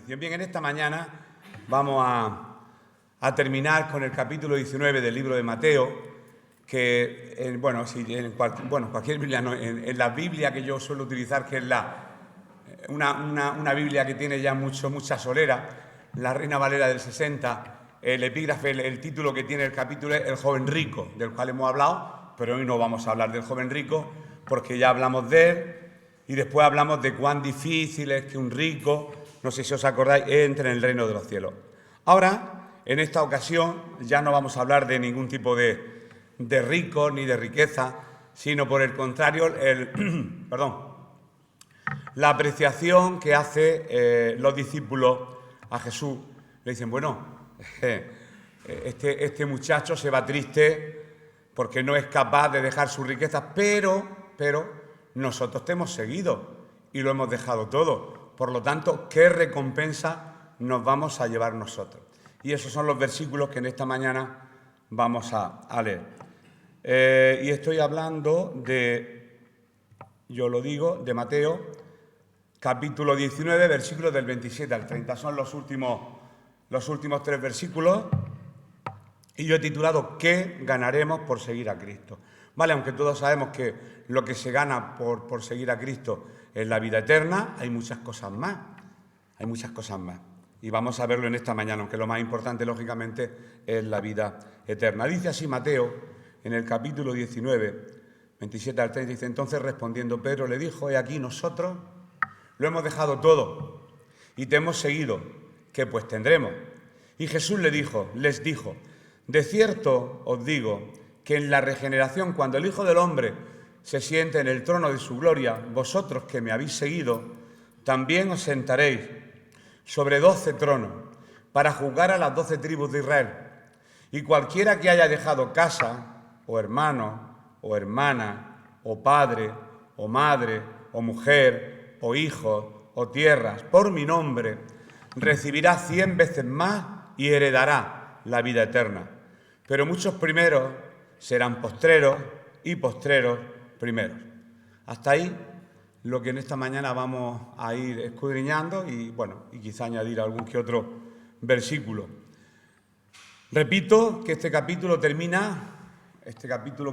bendición. Bien, en esta mañana vamos a terminar con el capítulo 19 del libro de Mateo, que, cualquier Biblia, no, en la Biblia que yo suelo utilizar, que es una Biblia que tiene ya mucha solera, la Reina Valera del 60, el epígrafe, el título que tiene el capítulo es El joven rico, del cual hemos hablado, pero hoy no vamos a hablar del joven rico, porque ya hablamos de él, y después hablamos de cuán difícil es que un rico, no sé si os acordáis, entre en el reino de los cielos. Ahora, en esta ocasión, ya no vamos a hablar de ningún tipo de rico ni de riqueza, sino por el contrario, la apreciación que hace los discípulos a Jesús. Le dicen, bueno, este muchacho se va triste porque no es capaz de dejar sus riquezas, pero nosotros te hemos seguido y lo hemos dejado todo. Por lo tanto, ¿qué recompensa nos vamos a llevar nosotros? Y esos son los versículos que en esta mañana vamos a leer. Y estoy hablando de Mateo, capítulo 19, versículos del 27 al 30. Son los últimos tres versículos. Y yo he titulado ¿Qué ganaremos por seguir a Cristo? Vale, aunque todos sabemos que lo que se gana por seguir a Cristo es la vida eterna, hay muchas cosas más. Y vamos a verlo en esta mañana, aunque lo más importante, lógicamente, es la vida eterna. Dice así Mateo, en el capítulo 19, 27 al 30, dice, entonces respondiendo Pedro le dijo, he aquí nosotros lo hemos dejado todo y te hemos seguido, ¿qué pues tendremos? Y Jesús les dijo, de cierto os digo que en la regeneración, cuando el Hijo del Hombre se siente en el trono de su gloria, vosotros que me habéis seguido, también os sentaréis sobre 12 tronos para juzgar a las 12 tribus de Israel. Y cualquiera que haya dejado casa, o hermano, o hermana, o padre, o madre, o mujer, o hijos, o tierras, por mi nombre, recibirá 100 veces más y heredará la vida eterna. Pero muchos primeros serán postreros y postreros primeros. Hasta ahí lo que en esta mañana vamos a ir escudriñando y quizá añadir algún que otro versículo. Repito que este capítulo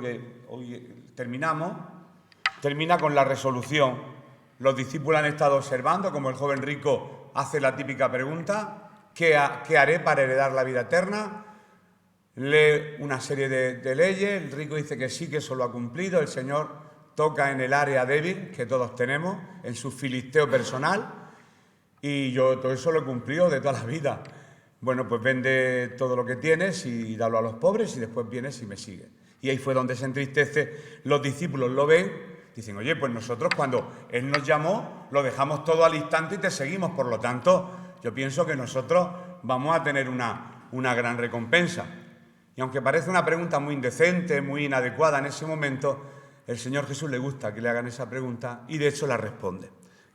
que hoy terminamos, termina con la resolución. Los discípulos han estado observando como el joven rico hace la típica pregunta, ¿qué haré para heredar la vida eterna? Lee una serie de leyes, el rico dice que sí, que eso lo ha cumplido, el Señor toca en el área débil que todos tenemos, en su filisteo personal, y yo todo eso lo he cumplido de toda la vida. Bueno, pues vende todo lo que tienes y dalo a los pobres y después vienes y me sigues. Y ahí fue donde se entristece, los discípulos lo ven, dicen, oye, pues nosotros cuando Él nos llamó, lo dejamos todo al instante y te seguimos, por lo tanto, yo pienso que nosotros vamos a tener una gran recompensa. Y aunque parece una pregunta muy indecente, muy inadecuada en ese momento, el Señor Jesús le gusta que le hagan esa pregunta y de hecho la responde.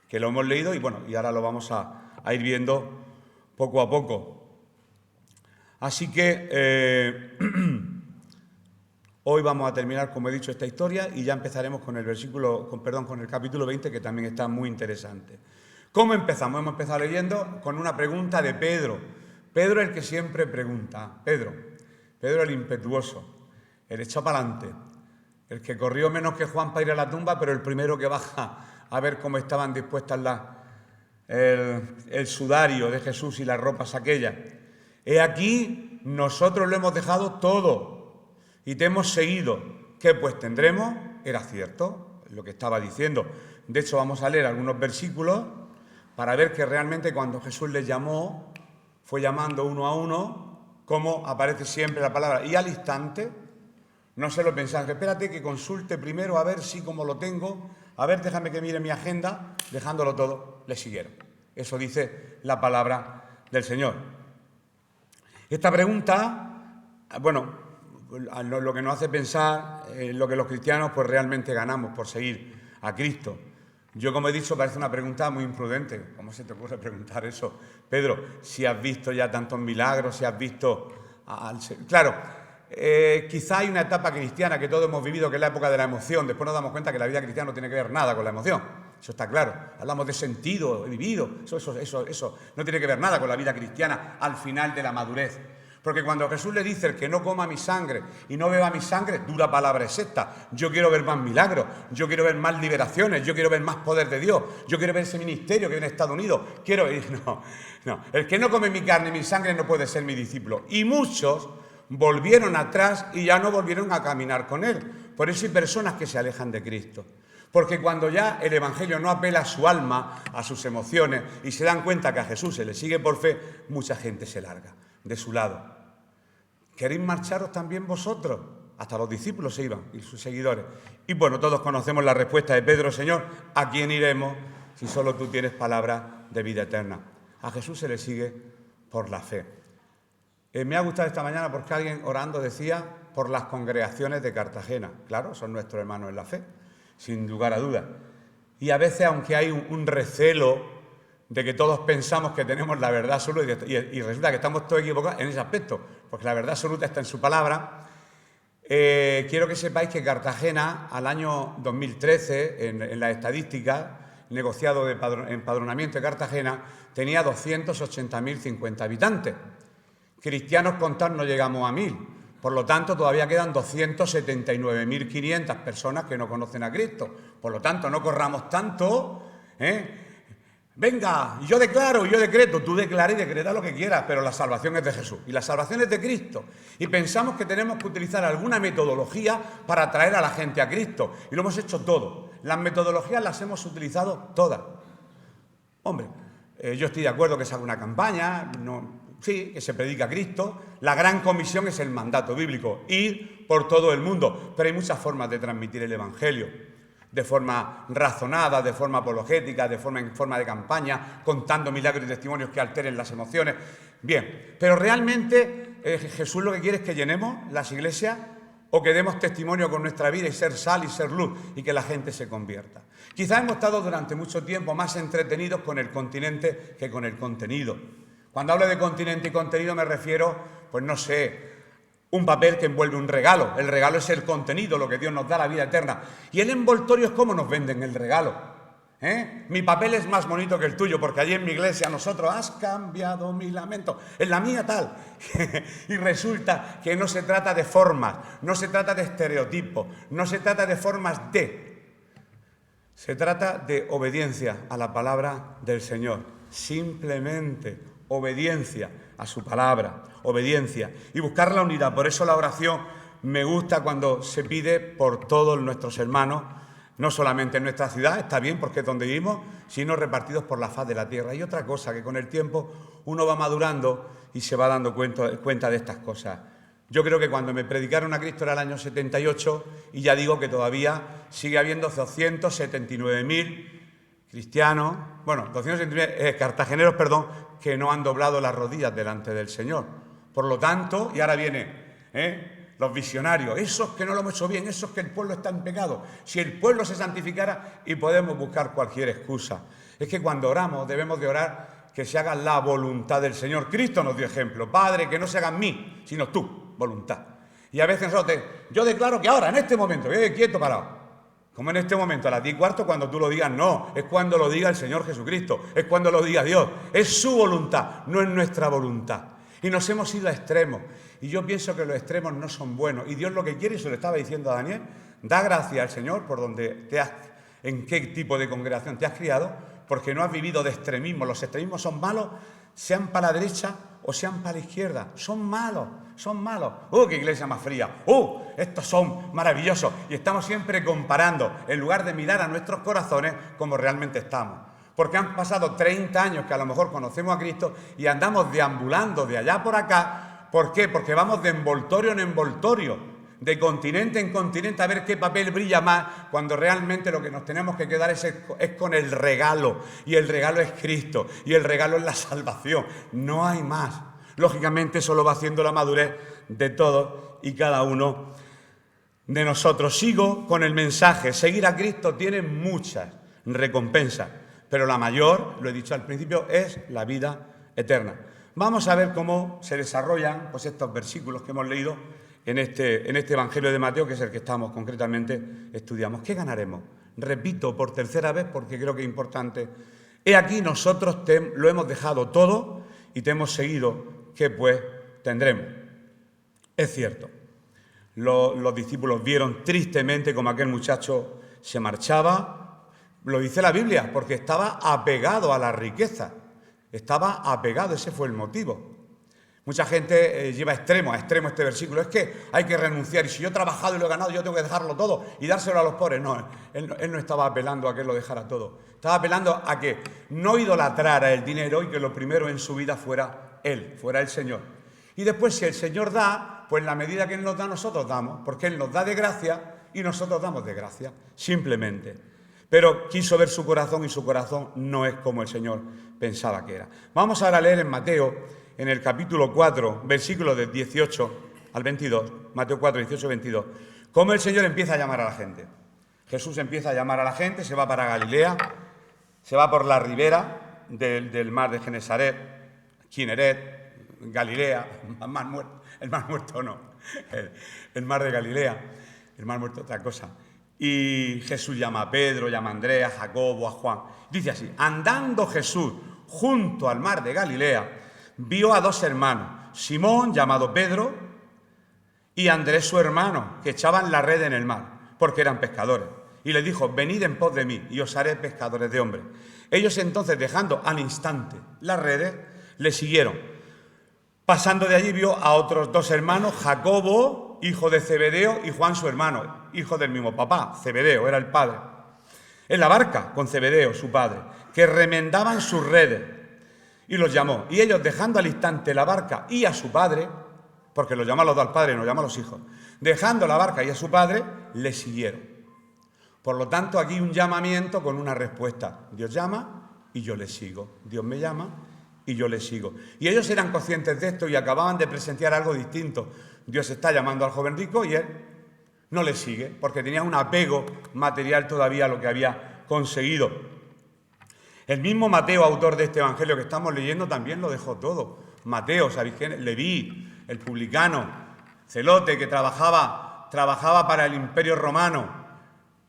Que lo hemos leído y ahora lo vamos a ir viendo poco a poco. Así que hoy vamos a terminar, como he dicho, esta historia y ya empezaremos con el capítulo 20, que también está muy interesante. ¿Cómo empezamos? Hemos empezado leyendo con una pregunta de Pedro. Pedro el que siempre pregunta. Pedro el impetuoso, el echado para adelante, el que corrió menos que Juan para ir a la tumba, pero el primero que baja a ver cómo estaban dispuestas el sudario de Jesús y las ropas aquellas. He aquí, nosotros lo hemos dejado todo y te hemos seguido. ¿Qué pues tendremos? Era cierto lo que estaba diciendo. De hecho, vamos a leer algunos versículos para ver que realmente cuando Jesús les llamó, fue llamando uno a uno, como aparece siempre la palabra, y al instante, no se lo pensaban, espérate que consulte primero a ver si como lo tengo, a ver, déjame que mire mi agenda, dejándolo todo, le siguieron. Eso dice la palabra del Señor. Esta pregunta, lo que nos hace pensar lo que los cristianos pues realmente ganamos por seguir a Cristo. Yo, como he dicho, parece una pregunta muy imprudente. ¿Cómo se te ocurre preguntar eso? Pedro, si has visto ya tantos milagros, si has visto... Claro, quizá hay una etapa cristiana que todos hemos vivido, que es la época de la emoción. Después nos damos cuenta que la vida cristiana no tiene que ver nada con la emoción. Eso está claro. Hablamos de sentido, vivido. Eso no tiene que ver nada con la vida cristiana al final de la madurez. Porque cuando Jesús le dice, el que no coma mi sangre y no beba mi sangre, dura palabra es esta. Yo quiero ver más milagros, yo quiero ver más liberaciones, yo quiero ver más poder de Dios, yo quiero ver ese ministerio que viene en Estados Unidos. No. El que no come mi carne y mi sangre no puede ser mi discípulo. Y muchos volvieron atrás y ya no volvieron a caminar con él. Por eso hay personas que se alejan de Cristo. Porque cuando ya el Evangelio no apela a su alma, a sus emociones, y se dan cuenta que a Jesús se le sigue por fe, mucha gente se larga de su lado. ¿Queréis marcharos también vosotros? Hasta los discípulos se iban y sus seguidores. Y bueno, todos conocemos la respuesta de Pedro: Señor, ¿a quién iremos si solo tú tienes palabra de vida eterna? A Jesús se le sigue por la fe. Me ha gustado esta mañana porque alguien orando decía por las congregaciones de Cartagena. Claro, son nuestros hermanos en la fe, sin lugar a dudas. Y a veces, aunque hay un recelo de que todos pensamos que tenemos la verdad absoluta y resulta que estamos todos equivocados en ese aspecto, porque la verdad absoluta está en su palabra. Quiero que sepáis que Cartagena, al año 2013, en la estadística, negociado de empadronamiento de Cartagena, tenía 280.050 habitantes. Cristianos contados no llegamos a 1.000. Por lo tanto, todavía quedan 279.500 personas que no conocen a Cristo. Por lo tanto, no corramos tanto, Venga, yo declaro, yo decreto. Tú declara y decreta lo que quieras, pero la salvación es de Jesús y la salvación es de Cristo. Y pensamos que tenemos que utilizar alguna metodología para atraer a la gente a Cristo. Y lo hemos hecho todo. Las metodologías las hemos utilizado todas. Hombre, yo estoy de acuerdo que se haga una campaña, sí, que se predica a Cristo. La gran comisión es el mandato bíblico, ir por todo el mundo. Pero hay muchas formas de transmitir el Evangelio. De forma razonada, de forma apologética, en forma de campaña, contando milagros y testimonios que alteren las emociones. Bien, pero realmente Jesús lo que quiere es que llenemos las iglesias o que demos testimonio con nuestra vida y ser sal y ser luz y que la gente se convierta. Quizás hemos estado durante mucho tiempo más entretenidos con el continente que con el contenido. Cuando hablo de continente y contenido me refiero, pues no sé, un papel que envuelve un regalo. El regalo es el contenido, lo que Dios nos da, la vida eterna. Y el envoltorio es cómo nos venden el regalo. Mi papel es más bonito que el tuyo, porque allí en mi iglesia nosotros has cambiado mi lamento. En la mía tal. Y resulta que no se trata de formas, no se trata de estereotipos, no se trata de formas de. Se trata de obediencia a la palabra del Señor. Simplemente obediencia a su palabra, obediencia y buscar la unidad. Por eso la oración me gusta cuando se pide por todos nuestros hermanos, no solamente en nuestra ciudad, está bien porque es donde vivimos, sino repartidos por la faz de la tierra. Y otra cosa, que con el tiempo uno va madurando y se va dando cuenta de estas cosas. Yo creo que cuando me predicaron a Cristo era el año 78 y ya digo que todavía sigue habiendo 279.000 cristianos, 279 cartageneros, que no han doblado las rodillas delante del Señor. Por lo tanto, y ahora viene los visionarios, esos que no lo hemos hecho bien, esos que el pueblo está en pecado. Si el pueblo se santificara y podemos buscar cualquier excusa. Es que cuando oramos debemos de orar que se haga la voluntad del Señor. Cristo nos dio ejemplo. Padre, que no se haga en mí, sino tú, voluntad. Y a veces nosotros, yo declaro que ahora, en este momento, quieto, parado. Como en este momento, a las 10:15, cuando tú lo digas, no, es cuando lo diga el Señor Jesucristo, es cuando lo diga Dios, es su voluntad, no es nuestra voluntad. Y nos hemos ido a extremos, y yo pienso que los extremos no son buenos, y Dios lo que quiere, y se lo estaba diciendo a Daniel, da gracias al Señor por en qué tipo de congregación te has criado, porque no has vivido de extremismo. Los extremismos son malos, sean para la derecha o sean para la izquierda, son malos. ¡Qué iglesia más fría! Estos son maravillosos. Y estamos siempre comparando, en lugar de mirar a nuestros corazones como realmente estamos. Porque han pasado 30 años que a lo mejor conocemos a Cristo y andamos deambulando de allá por acá. ¿Por qué? Porque vamos de envoltorio en envoltorio, de continente en continente, a ver qué papel brilla más, cuando realmente lo que nos tenemos que quedar es con el regalo. Y el regalo es Cristo, y el regalo es la salvación. No hay más. Lógicamente eso lo va haciendo la madurez de todos y cada uno de nosotros. Sigo con el mensaje. Seguir a Cristo tiene muchas recompensas, pero la mayor, lo he dicho al principio, es la vida eterna. Vamos a ver cómo se desarrollan estos versículos que hemos leído en este Evangelio de Mateo, que es el que estamos concretamente estudiando. ¿Qué ganaremos? Repito por tercera vez porque creo que es importante. He aquí nosotros lo hemos dejado todo y te hemos seguido, ¿qué pues tendremos? Es cierto, los discípulos vieron tristemente como aquel muchacho se marchaba. Lo dice la Biblia, porque estaba apegado a la riqueza. Estaba apegado, ese fue el motivo. Mucha gente lleva a extremo este versículo. Es que hay que renunciar y si yo he trabajado y lo he ganado, yo tengo que dejarlo todo y dárselo a los pobres. No, él no estaba apelando a que él lo dejara todo. Estaba apelando a que no idolatrara el dinero y que lo primero en su vida fuera él, fuera el Señor. Y después, si el Señor da, pues en la medida que Él nos da, nosotros damos, porque Él nos da de gracia y nosotros damos de gracia, simplemente. Pero quiso ver su corazón y su corazón no es como el Señor pensaba que era. Vamos ahora a leer en Mateo, en el capítulo 4, versículos del 18 al 22, Mateo 4, 18 al 22, cómo el Señor empieza a llamar a la gente. Jesús empieza a llamar a la gente, se va para Galilea, se va por la ribera del mar de Genesaret, Kineret, Galilea, el mar muerto no, el mar de Galilea, el mar muerto otra cosa. Y Jesús llama a Pedro, llama a Andrea, a Jacobo, a Juan. Dice así: andando Jesús junto al mar de Galilea, vio a dos hermanos, Simón, llamado Pedro, y Andrés su hermano, que echaban la red en el mar, porque eran pescadores. Y les dijo: venid en pos de mí, y os haré pescadores de hombres. Ellos entonces, dejando al instante las redes, le siguieron. Pasando de allí vio a otros dos hermanos, Jacobo, hijo de Zebedeo, y Juan su hermano, hijo del mismo papá. Zebedeo era el padre. En la barca con Zebedeo, su padre, que remendaban sus redes. Y los llamó. Y ellos, dejando al instante la barca y a su padre, porque los llama a los dos al padre y no llama a los hijos, dejando la barca y a su padre, le siguieron. Por lo tanto, aquí un llamamiento con una respuesta. Dios llama y yo le sigo. Dios me llama y yo le sigo. Y ellos eran conscientes de esto y acababan de presenciar algo distinto. Dios está llamando al joven rico y él no le sigue, porque tenía un apego material todavía a lo que había conseguido. El mismo Mateo, autor de este evangelio que estamos leyendo, también lo dejó todo. Mateo, ¿sabéis quién? Leví, el publicano, celote, que trabajaba para el Imperio Romano.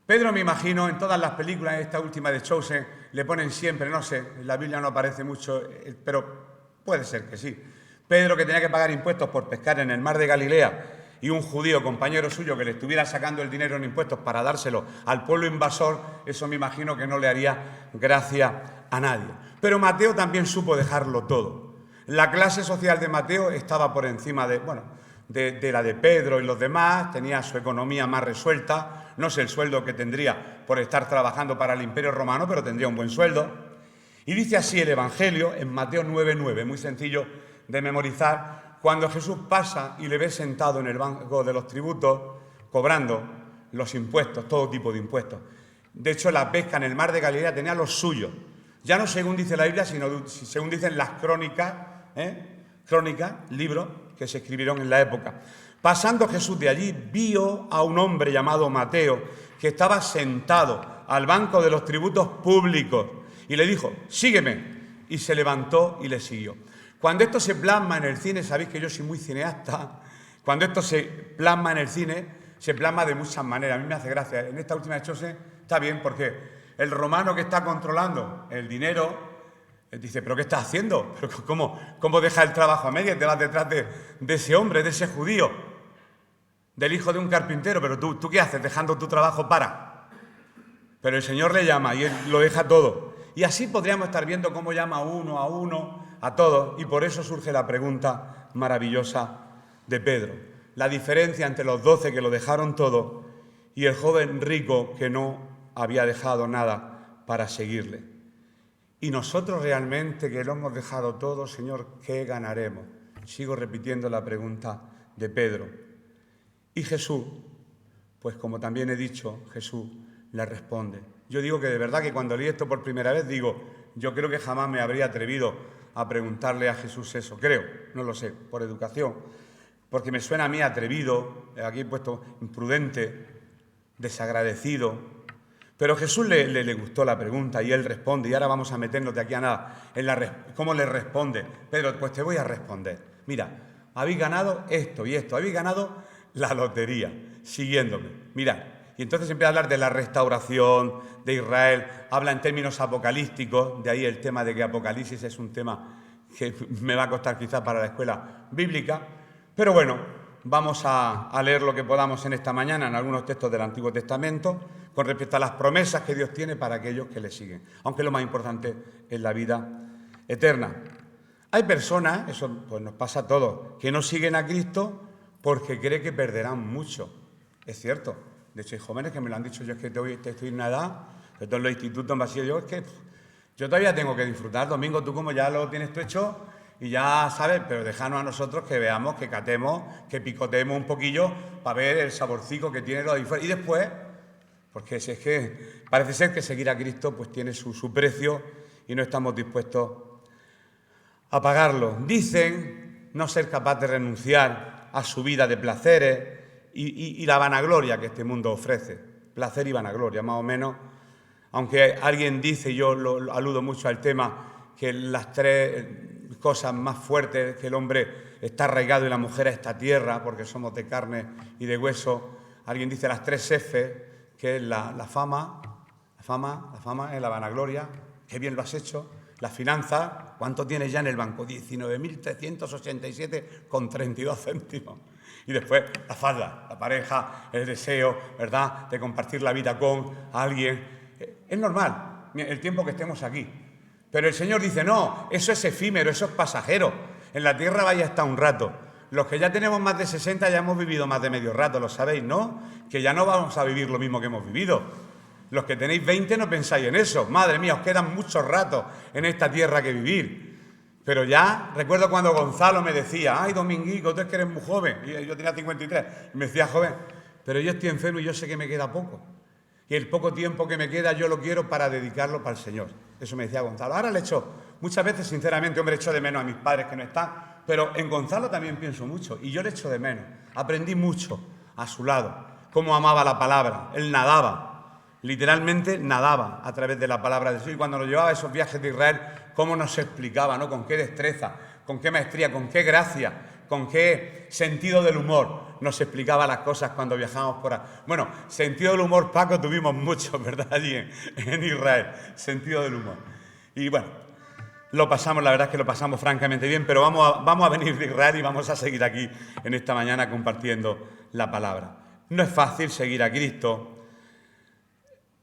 Pedro, me imagino, en todas las películas, esta última de Chosen, le ponen siempre, no sé, en la Biblia no aparece mucho, pero puede ser que sí. Pedro, que tenía que pagar impuestos por pescar en el mar de Galilea, y un judío, compañero suyo, que le estuviera sacando el dinero en impuestos para dárselo al pueblo invasor, eso me imagino que no le haría gracia a nadie. Pero Mateo también supo dejarlo todo. La clase social de Mateo estaba por encima de la de Pedro y los demás, tenía su economía más resuelta, no sé el sueldo que tendría por estar trabajando para el Imperio Romano, pero tendría un buen sueldo. Y dice así el Evangelio en Mateo 9:9, muy sencillo de memorizar, cuando Jesús pasa y le ve sentado en el banco de los tributos, cobrando los impuestos, todo tipo de impuestos. De hecho, la pesca en el mar de Galilea tenía los suyos, ya no según dice la Biblia, sino según dicen las crónicas, libros que se escribieron en la época. Pasando Jesús de allí, vio a un hombre llamado Mateo, que estaba sentado al banco de los tributos públicos, y le dijo: sígueme, y se levantó y le siguió. Cuando esto se plasma en el cine, sabéis que yo soy muy cineasta, cuando esto se plasma en el cine, se plasma de muchas maneras. A mí me hace gracia. En esta última de Chose está bien, porque el romano que está controlando el dinero dice: ¿pero qué estás haciendo? ¿Pero cómo dejas el trabajo a medias? Te vas detrás de ese hombre, de ese judío, del hijo de un carpintero. ¿Pero tú qué haces dejando tu trabajo para? Pero el Señor le llama y él lo deja todo. Y así podríamos estar viendo cómo llama uno a uno, a todos, y por eso surge la pregunta maravillosa de Pedro. La diferencia entre los 12 que lo dejaron todo y el joven rico que no había dejado nada para seguirle. Y nosotros realmente que lo hemos dejado todo, Señor, ¿qué ganaremos? Sigo repitiendo la pregunta de Pedro. Y Jesús, pues como también he dicho, Jesús le responde. Yo digo que de verdad que cuando leí esto por primera vez, yo creo que jamás me habría atrevido a preguntarle a Jesús eso. Creo, no lo sé, por educación, porque me suena a mí atrevido, aquí he puesto imprudente, desagradecido. Pero a Jesús le gustó la pregunta y él responde. Y ahora vamos a meternos de aquí a nada en cómo le responde. Pedro, pues te voy a responder. Mira, habéis ganado esto y esto, habéis ganado la lotería, siguiéndome. Mirad, Y entonces empieza a hablar de la restauración de Israel, habla en términos apocalípticos, de ahí el tema de que Apocalipsis es un tema que me va a costar quizás para la escuela bíblica, pero bueno, vamos a leer lo que podamos en esta mañana en algunos textos del Antiguo Testamento con respecto a las promesas que Dios tiene para aquellos que le siguen, aunque lo más importante es la vida eterna. Hay personas, eso pues nos pasa a todos, que no siguen a Cristo porque creen que perderán mucho. Es cierto. De hecho, hay jóvenes que me lo han dicho, yo es que estoy en una edad, que todos los institutos me han sido yo, es que yo todavía tengo que disfrutar. Domingo, tú como ya lo tienes tú hecho y ya sabes, pero déjanos a nosotros que veamos, que catemos, que picoteemos un poquillo para ver el saborcico que tiene lo diferente. Y después, porque es que parece ser que seguir a Cristo pues tiene su precio y no estamos dispuestos a pagarlo. Dicen no ser capaz de renunciar a su vida de placeres y la vanagloria que este mundo ofrece. Placer y vanagloria, más o menos. Aunque alguien dice, yo lo aludo mucho al tema, que las tres cosas más fuertes, que el hombre está arraigado y la mujer a esta tierra, porque somos de carne y de hueso. Alguien dice las tres F, que es la fama es la vanagloria, qué bien lo has hecho. Las finanzas, ¿cuánto tienes ya en el banco? 19.387,32 céntimos. Y después la falda, la pareja, el deseo, ¿verdad?, de compartir la vida con alguien. Es normal el tiempo que estemos aquí. Pero el Señor dice, no, eso es efímero, eso es pasajero. En la tierra vaya hasta un rato. Los que ya tenemos más de 60 ya hemos vivido más de medio rato, lo sabéis, ¿no? Que ya no vamos a vivir lo mismo que hemos vivido. Los que tenéis 20 no pensáis en eso. Madre mía, os quedan muchos ratos en esta tierra que vivir. Pero ya, recuerdo cuando Gonzalo me decía, ay, Dominguico, tú es que eres muy joven. Y yo tenía 53. Y me decía, joven, pero yo estoy enfermo y yo sé que me queda poco. Y el poco tiempo que me queda yo lo quiero para dedicarlo para el Señor. Eso me decía Gonzalo. Ahora le echo, muchas veces, sinceramente, hombre, echo de menos a mis padres que no están. Pero en Gonzalo también pienso mucho. Y yo le echo de menos. Aprendí mucho a su lado. Cómo amaba la palabra. Él nadaba. Literalmente nadaba a través de la palabra de Dios. Y cuando nos llevaba a esos viajes de Israel, cómo nos explicaba, ¿no? Con qué destreza, con qué maestría, con qué gracia, con qué sentido del humor nos explicaba las cosas cuando viajábamos por ahí. Bueno, sentido del humor, Paco, tuvimos mucho, ¿verdad? Allí en Israel, sentido del humor. Y bueno, lo pasamos, la verdad es que lo pasamos francamente bien, pero vamos a venir de Israel y vamos a seguir aquí en esta mañana compartiendo la palabra. No es fácil seguir a Cristo.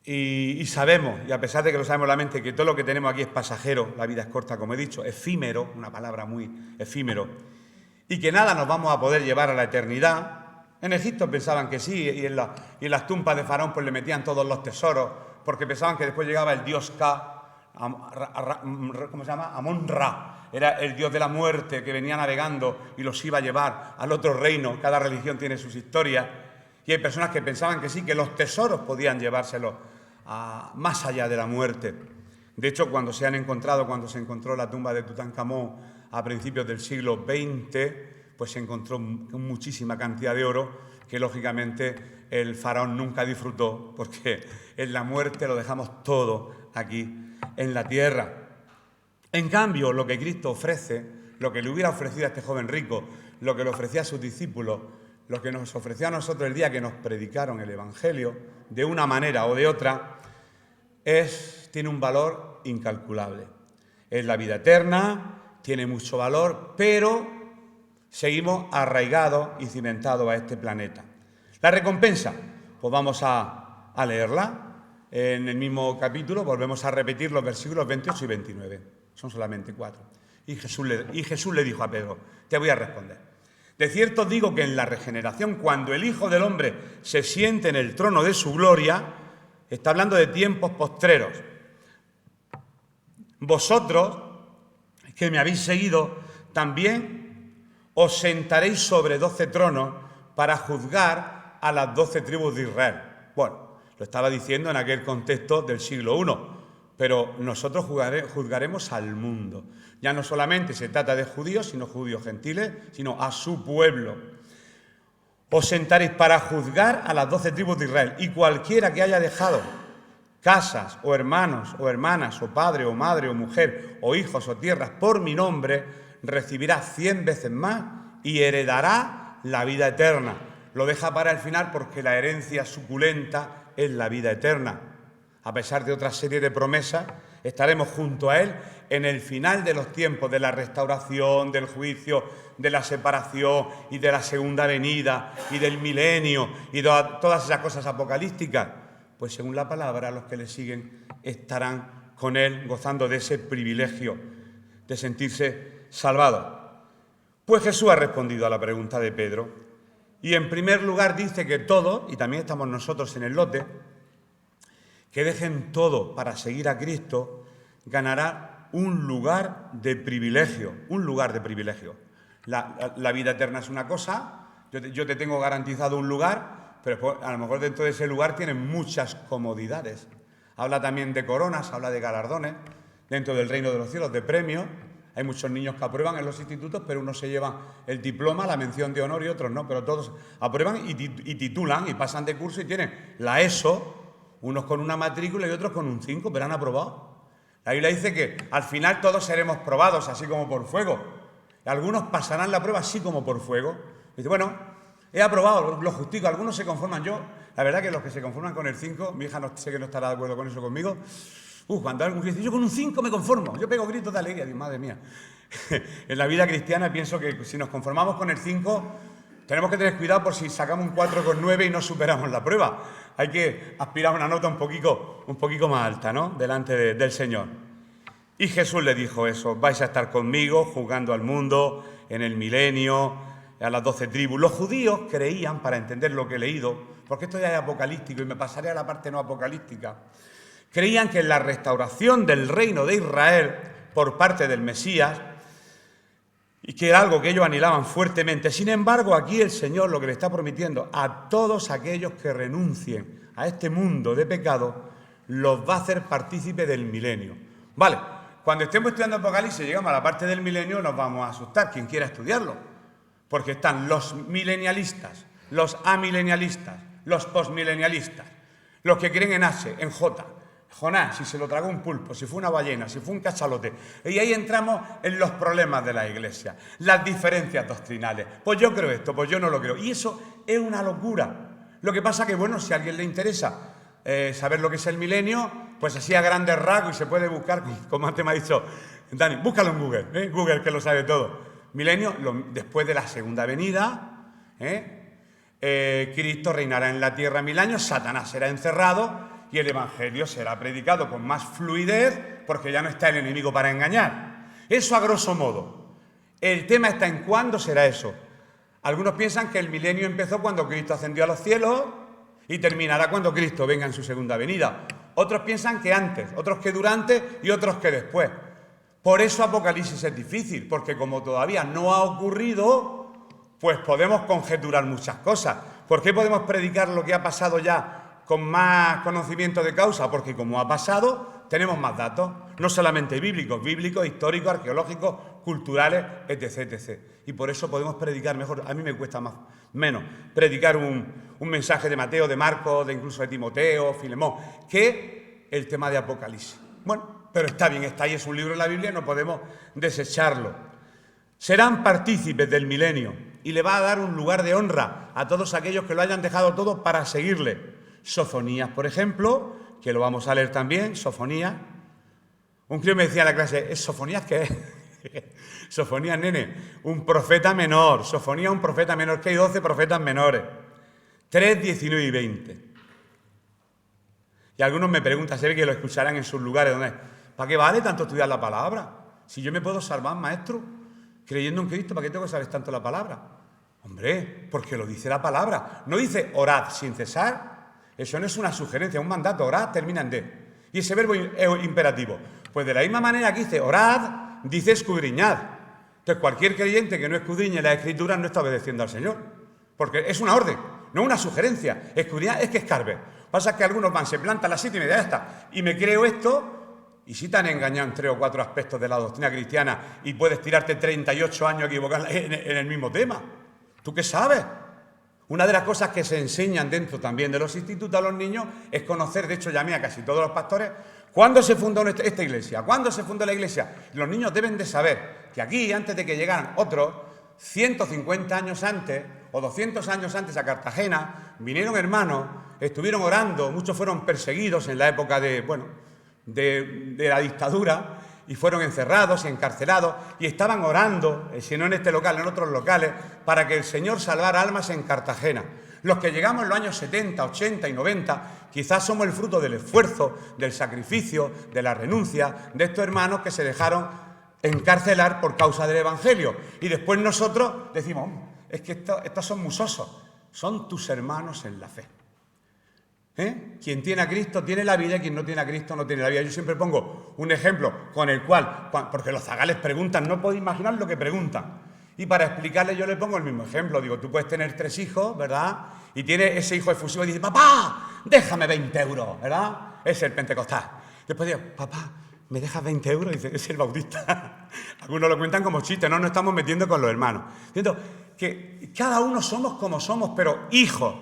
Y sabemos, y a pesar de que lo sabemos en la mente, que todo lo que tenemos aquí es pasajero, la vida es corta, como he dicho, efímero, una palabra muy efímero, y que nada nos vamos a poder llevar a la eternidad. En Egipto pensaban que sí, y en las tumbas de Faraón pues le metían todos los tesoros, porque pensaban que después llegaba el dios Ka, ¿cómo se llama? Amon-Ra, era el dios de la muerte que venía navegando y los iba a llevar al otro reino. Cada religión tiene sus historias. Y hay personas que pensaban que sí, que los tesoros podían llevárselos más allá de la muerte. De hecho, cuando se encontró la tumba de Tutankamón a principios del siglo XX, pues se encontró muchísima cantidad de oro que, lógicamente, el faraón nunca disfrutó, porque en la muerte lo dejamos todo aquí en la tierra. En cambio, lo que Cristo ofrece, lo que le hubiera ofrecido a este joven rico, lo que le ofrecía a sus discípulos, lo que nos ofreció a nosotros el día que nos predicaron el Evangelio, de una manera o de otra, tiene un valor incalculable. Es la vida eterna, tiene mucho valor, pero seguimos arraigados y cimentados a este planeta. La recompensa, pues vamos a leerla. En el mismo capítulo volvemos a repetir los versículos 28 y 29. Son solamente 4. Y Jesús le dijo a Pedro, te voy a responder. De cierto digo que en la regeneración, cuando el Hijo del Hombre se siente en el trono de su gloria, está hablando de tiempos postreros. Vosotros, que me habéis seguido, también os sentaréis sobre 12 tronos para juzgar a las 12 tribus de Israel. Bueno, lo estaba diciendo en aquel contexto del siglo I, pero nosotros juzgaremos al mundo. Ya no solamente se trata de judíos, sino judíos gentiles, sino a su pueblo. Os sentaréis para juzgar a las 12 tribus de Israel, y cualquiera que haya dejado casas, o hermanos, o hermanas, o padre, o madre, o mujer, o hijos, o tierras, por mi nombre, recibirá 100 veces más y heredará la vida eterna. lo deja para el final porque la herencia suculenta es la vida eterna. A pesar de otra serie de promesas, estaremos junto a Él en el final de los tiempos, de la restauración, del juicio, de la separación y de la segunda venida y del milenio y todas esas cosas apocalípticas. Pues según la palabra, los que le siguen estarán con Él gozando de ese privilegio de sentirse salvados. Pues Jesús ha respondido a la pregunta de Pedro y en primer lugar dice que todos, y también estamos nosotros en el lote, que dejen todo para seguir a Cristo, ganará un lugar de privilegio, un lugar de privilegio. La vida eterna es una cosa, yo te tengo garantizado un lugar, pero a lo mejor dentro de ese lugar tienen muchas comodidades. Habla también de coronas, habla de galardones, dentro del reino de los cielos, de premios. Hay muchos niños que aprueban en los institutos, pero unos se llevan el diploma, la mención de honor y otros no, pero todos aprueban y titulan y pasan de curso y tienen la ESO, unos con una matrícula y otros con un 5, pero han aprobado. La Biblia dice que al final todos seremos probados, así como por fuego. Algunos pasarán la prueba así como por fuego. Dice, bueno, he aprobado, lo justico, algunos se conforman. Yo, la verdad que los que se conforman con el 5, mi hija no sé que no estará de acuerdo con eso conmigo, cuando alguien dice, yo con un 5 me conformo, yo pego gritos de alegría, digo, madre mía. En la vida cristiana pienso que si nos conformamos con el 5, tenemos que tener cuidado por si sacamos un 4,9 y no superamos la prueba. Hay que aspirar a una nota un poquito más alta, ¿no? Delante del Señor. Y Jesús le dijo eso, vais a estar conmigo juzgando al mundo en el milenio, a las 12 tribus. Los judíos creían, para entender lo que he leído, porque esto ya es apocalíptico y me pasaré a la parte no apocalíptica, creían que en la restauración del reino de Israel por parte del Mesías, y que era algo que ellos anhelaban fuertemente. Sin embargo, aquí el Señor lo que le está prometiendo a todos aquellos que renuncien a este mundo de pecado, los va a hacer partícipe del milenio. Vale, cuando estemos estudiando Apocalipsis, llegamos a la parte del milenio, nos vamos a asustar, quien quiera estudiarlo, porque están los milenialistas, los amilenialistas, los postmilenialistas, los que creen en H, en J, Jonás, si se lo tragó un pulpo, si fue una ballena, si fue un cachalote. Y ahí entramos en los problemas de la Iglesia, las diferencias doctrinales. Pues yo creo esto, pues yo no lo creo. Y eso es una locura. Lo que pasa que, bueno, si a alguien le interesa saber lo que es el milenio, pues así a grandes rasgos y se puede buscar, como antes me ha dicho Dani, búscalo en Google, Google que lo sabe todo. Milenio, después de la segunda venida, Cristo reinará en la tierra 1000 años, Satanás será encerrado, y el Evangelio será predicado con más fluidez porque ya no está el enemigo para engañar. Eso a grosso modo. El tema está en cuándo será eso. Algunos piensan que el milenio empezó cuando Cristo ascendió a los cielos y terminará cuando Cristo venga en su segunda venida. Otros piensan que antes, otros que durante y otros que después. Por eso Apocalipsis es difícil, porque como todavía no ha ocurrido, pues podemos conjeturar muchas cosas. ¿Por qué podemos predicar lo que ha pasado ya con más conocimiento de causa? Porque como ha pasado, tenemos más datos, no solamente bíblicos, históricos, arqueológicos, culturales, etc., etc. Y por eso podemos predicar mejor. A mí me cuesta menos predicar un mensaje de Mateo, de Marcos, incluso de Timoteo, Filemón, que el tema de Apocalipsis. Bueno, pero está bien, está ahí, es un libro de la Biblia, no podemos desecharlo. Serán partícipes del milenio y le va a dar un lugar de honra a todos aquellos que lo hayan dejado todo para seguirle. Sofonías, por ejemplo, que lo vamos a leer también, Sofonías. Un crío me decía en la clase, ¿es Sofonías qué es? Sofonías, nene, un profeta menor. Sofonías, un profeta menor, que hay 12 profetas menores. 3, 19 y 20. Y algunos me preguntan, se ve que lo escucharán en sus lugares, donde ¿para qué vale tanto estudiar la palabra? Si yo me puedo salvar, maestro, creyendo en Cristo, ¿para qué tengo que saber tanto la palabra? Hombre, porque lo dice la palabra. No dice orad sin cesar. Eso no es una sugerencia, es un mandato. Orad termina en de. Y ese verbo es imperativo. Pues de la misma manera que dice orad, dice escudriñad. Entonces cualquier creyente que no escudriñe la Escritura no está obedeciendo al Señor. Porque es una orden, no una sugerencia. Escudriñad es que escarbe. Pasa que algunos van, se plantan a las 7:30, ya está. Y me creo esto, y si te han engañado en 3 o 4 aspectos de la doctrina cristiana y puedes tirarte 38 años equivocar en el mismo tema. ¿Tú qué sabes? Una de las cosas que se enseñan dentro también de los institutos a los niños es conocer, de hecho llamé a casi todos los pastores, ¿cuándo se fundó esta iglesia? ¿Cuándo se fundó la iglesia? Los niños deben de saber que aquí, antes de que llegaran otros, 150 años antes, o 200 años antes a Cartagena, vinieron hermanos, estuvieron orando, muchos fueron perseguidos en la época de la dictadura, y fueron encerrados y encarcelados, y estaban orando, si no en este local, en otros locales, para que el Señor salvara almas en Cartagena. Los que llegamos en los años 70, 80 y 90, quizás somos el fruto del esfuerzo, del sacrificio, de la renuncia de estos hermanos que se dejaron encarcelar por causa del Evangelio. Y después nosotros decimos, es que estos son musosos, son tus hermanos en la fe. Quien tiene a Cristo tiene la vida y quien no tiene a Cristo no tiene la vida. Yo siempre pongo un ejemplo con el cual, porque los zagales preguntan, no puedo imaginar lo que preguntan. Y para explicarles yo le pongo el mismo ejemplo. Digo, tú puedes tener 3 hijos, ¿verdad? Y tiene ese hijo efusivo y dice, papá, déjame 20 euros, ¿verdad? Es el pentecostal. Después digo, papá, ¿me dejas 20 euros? Dice, es el bautista. Algunos lo cuentan como chiste, no nos estamos metiendo con los hermanos. Siento que cada uno somos como somos, pero hijos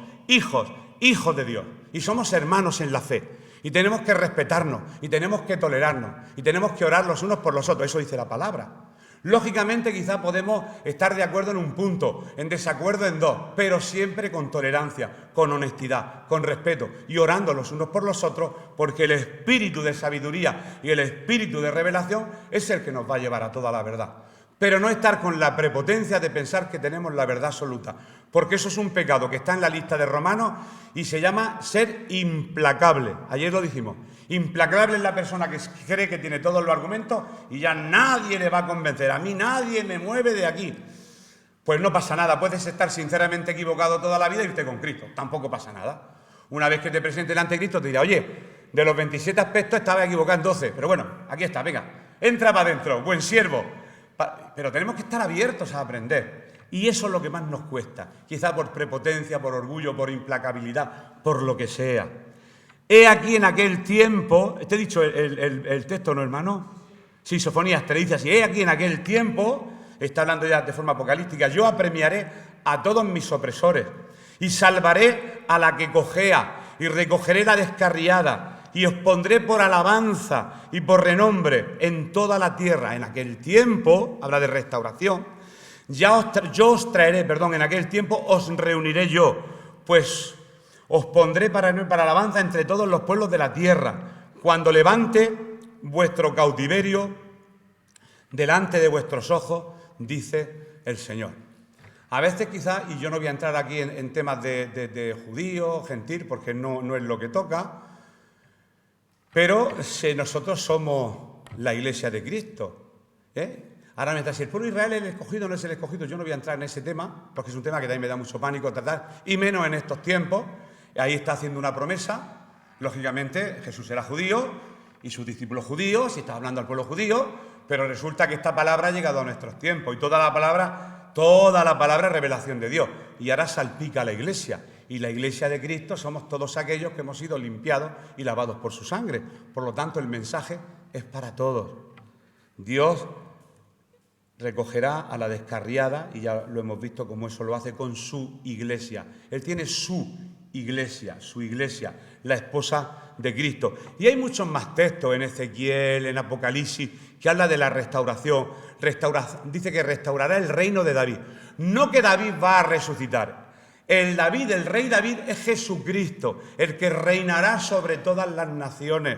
de Dios. Y somos hermanos en la fe. Y tenemos que respetarnos, y tenemos que tolerarnos, y tenemos que orar los unos por los otros. Eso dice la palabra. Lógicamente quizá podemos estar de acuerdo en un punto, en desacuerdo en 2, pero siempre con tolerancia, con honestidad, con respeto y orando los unos por los otros, porque el espíritu de sabiduría y el espíritu de revelación es el que nos va a llevar a toda la verdad. Pero no estar con la prepotencia de pensar que tenemos la verdad absoluta, porque eso es un pecado que está en la lista de Romanos y se llama ser implacable. Ayer lo dijimos. Implacable es la persona que cree que tiene todos los argumentos y ya nadie le va a convencer. A mí nadie me mueve de aquí. Pues no pasa nada. Puedes estar sinceramente equivocado toda la vida y irte con Cristo. Tampoco pasa nada. Una vez que te presente delante de Cristo te dirá, oye, de los 27 aspectos estaba equivocado en 12. Pero bueno, aquí está, venga, entra para adentro, buen siervo. Pero tenemos que estar abiertos a aprender. Y eso es lo que más nos cuesta. Quizá por prepotencia, por orgullo, por implacabilidad, por lo que sea. He aquí en aquel tiempo, te he dicho el texto, ¿no, hermano? Sí, Sofonías te dice así, he aquí en aquel tiempo, está hablando ya de forma apocalíptica, yo apremiaré a todos mis opresores y salvaré a la que cojea y recogeré la descarriada y os pondré por alabanza y por renombre en toda la tierra. En aquel tiempo, habla de restauración, yo os traeré, en aquel tiempo os reuniré yo, pues os pondré para alabanza entre todos los pueblos de la tierra, cuando levante vuestro cautiverio delante de vuestros ojos, dice el Señor. A veces quizás, y yo no voy a entrar aquí en temas de judío, gentil, porque no es lo que toca, pero si nosotros somos la Iglesia de Cristo, Ahora me está si el pueblo de Israel es el escogido o no es el escogido, yo no voy a entrar en ese tema, porque es un tema que también me da mucho pánico tratar, y menos en estos tiempos. Ahí está haciendo una promesa, lógicamente Jesús era judío y sus discípulos judíos, y está hablando al pueblo judío, pero resulta que esta palabra ha llegado a nuestros tiempos, y toda la palabra es revelación de Dios, y ahora salpica a la Iglesia, y la Iglesia de Cristo somos todos aquellos que hemos sido limpiados y lavados por su sangre. Por lo tanto, el mensaje es para todos. Dios recogerá a la descarriada, y ya lo hemos visto como eso lo hace con su Iglesia. Él tiene su Iglesia, la esposa de Cristo. Y hay muchos más textos en Ezequiel, en Apocalipsis, que habla de la restauración. Dice que restaurará el reino de David. No que David va a resucitar. El rey David es Jesucristo, el que reinará sobre todas las naciones.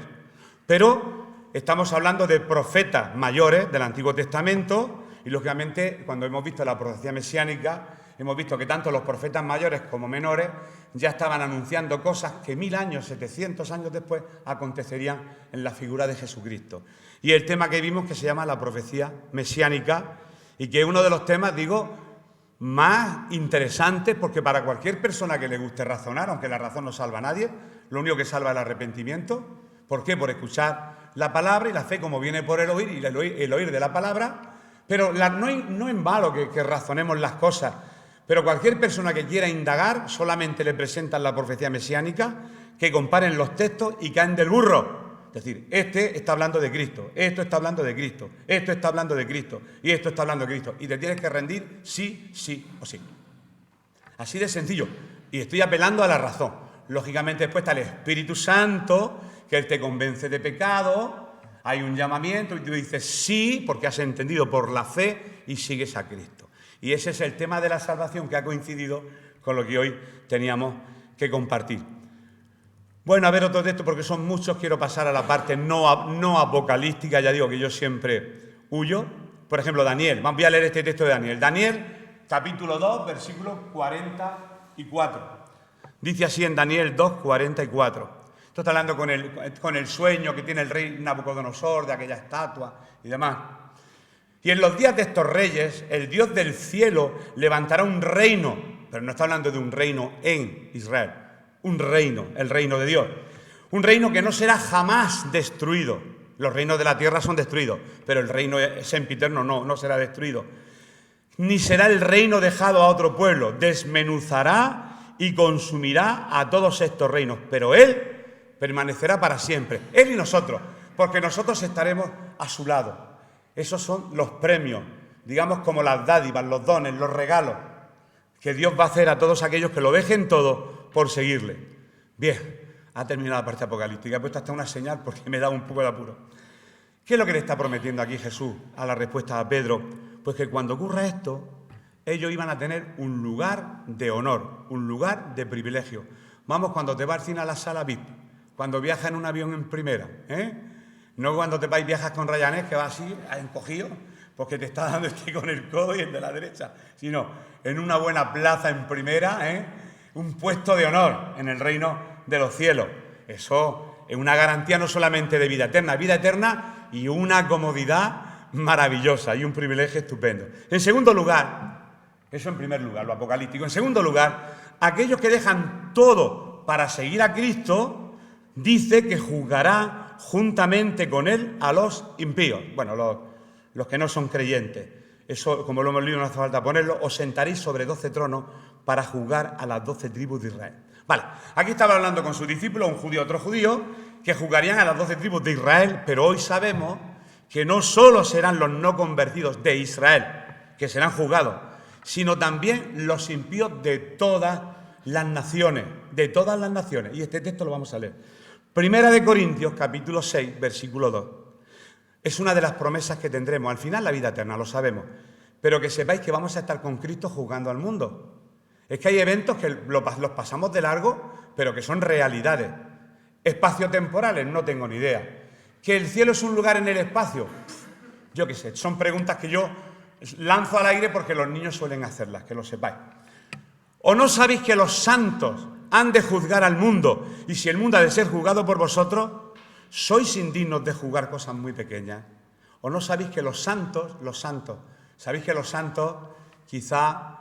Pero estamos hablando de profetas mayores del Antiguo Testamento, y lógicamente cuando hemos visto la profecía mesiánica, hemos visto que tanto los profetas mayores como menores ya estaban anunciando cosas que 1000 años, 700 años después acontecerían en la figura de Jesucristo. Y el tema que vimos que se llama la profecía mesiánica, y que es uno de los temas, más interesantes, porque para cualquier persona que le guste razonar, aunque la razón no salva a nadie, lo único que salva es el arrepentimiento. ¿Por qué? Por escuchar la palabra, y la fe como viene por el oír, y el oír de la palabra. Pero no es malo que razonemos las cosas, pero cualquier persona que quiera indagar solamente le presentan la profecía mesiánica, que comparen los textos y caen del burro. Es decir, este está hablando de Cristo, esto está hablando de Cristo, esto está hablando de Cristo y esto está hablando de Cristo. Y te tienes que rendir sí, sí o sí. Así de sencillo. Y estoy apelando a la razón. Lógicamente después está el Espíritu Santo, que Él te convence de pecado. Hay un llamamiento y tú dices sí, porque has entendido por la fe y sigues a Cristo. Y ese es el tema de la salvación que ha coincidido con lo que hoy teníamos que compartir. Bueno, a ver otro texto, porque son muchos, quiero pasar a la parte no apocalíptica, ya digo que yo siempre huyo. Por ejemplo, Daniel, voy a leer este texto de Daniel. Daniel, capítulo 2, versículo 44. Dice así en Daniel 2, 44. Esto está hablando con el sueño que tiene el rey Nabucodonosor de aquella estatua y demás. Y en los días de estos reyes, el Dios del cielo levantará un reino, pero no está hablando de un reino en Israel, un reino, el reino de Dios. Un reino que no será jamás destruido. Los reinos de la tierra son destruidos, pero el reino sempiterno no será destruido. Ni será el reino dejado a otro pueblo. Desmenuzará y consumirá a todos estos reinos, pero Él permanecerá para siempre. Él y nosotros, porque nosotros estaremos a su lado. Esos son los premios, digamos como las dádivas, los dones, los regalos que Dios va a hacer a todos aquellos que lo dejen todo por seguirle. Bien, ha terminado la parte apocalíptica. He puesto hasta una señal porque me da un poco de apuro. ¿Qué es lo que le está prometiendo aquí Jesús a la respuesta a Pedro? Pues que cuando ocurra esto, ellos iban a tener un lugar de honor, un lugar de privilegio. Vamos, cuando te vas al cine a la sala VIP, cuando viajas en un avión en primera, no cuando te vas y viajas con Ryanair, que vas así, encogido, porque te está dando este con el codo y el de la derecha, sino en una buena plaza en primera, un puesto de honor en el reino de los cielos. Eso es una garantía no solamente de vida eterna y una comodidad maravillosa y un privilegio estupendo. En segundo lugar, eso en primer lugar, lo apocalíptico. En segundo lugar, aquellos que dejan todo para seguir a Cristo, dice que juzgará juntamente con Él a los impíos. Bueno, los que no son creyentes. Eso, como lo hemos leído, no hace falta ponerlo. Os sentaréis sobre 12 tronos para juzgar a las 12 tribus de Israel. Vale, aquí estaba hablando con sus discípulos, un judío, otro judío, que juzgarían a las 12 tribus de Israel, pero hoy sabemos que no solo serán los no convertidos de Israel, que serán juzgados, sino también los impíos de todas las naciones, Y este texto lo vamos a leer. Primera de Corintios, capítulo 6, versículo 2. Es una de las promesas que tendremos. Al final la vida eterna, lo sabemos. Pero que sepáis que vamos a estar con Cristo juzgando al mundo. Es que hay eventos que los pasamos de largo, pero que son realidades. Espaciotemporales, no tengo ni idea. ¿Que el cielo es un lugar en el espacio? Yo qué sé, son preguntas que yo lanzo al aire porque los niños suelen hacerlas, que lo sepáis. ¿O no sabéis que los santos han de juzgar al mundo? Y si el mundo ha de ser juzgado por vosotros, ¿sois indignos de juzgar cosas muy pequeñas? ¿O no sabéis que los santos, sabéis que los santos, quizá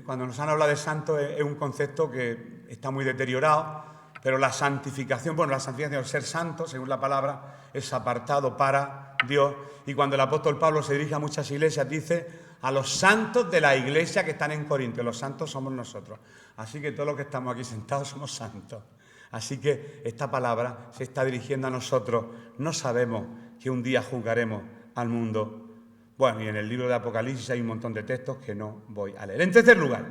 cuando nos han hablado de santos es un concepto que está muy deteriorado, pero la santificación, ser santo, según la palabra, es apartado para Dios. Y cuando el apóstol Pablo se dirige a muchas iglesias, dice a los santos de la iglesia que están en Corinto. Los santos somos nosotros. Así que todos los que estamos aquí sentados somos santos. Así que esta palabra se está dirigiendo a nosotros. No sabemos que un día juzgaremos al mundo. Bueno, y en el libro de Apocalipsis hay un montón de textos que no voy a leer. En tercer lugar,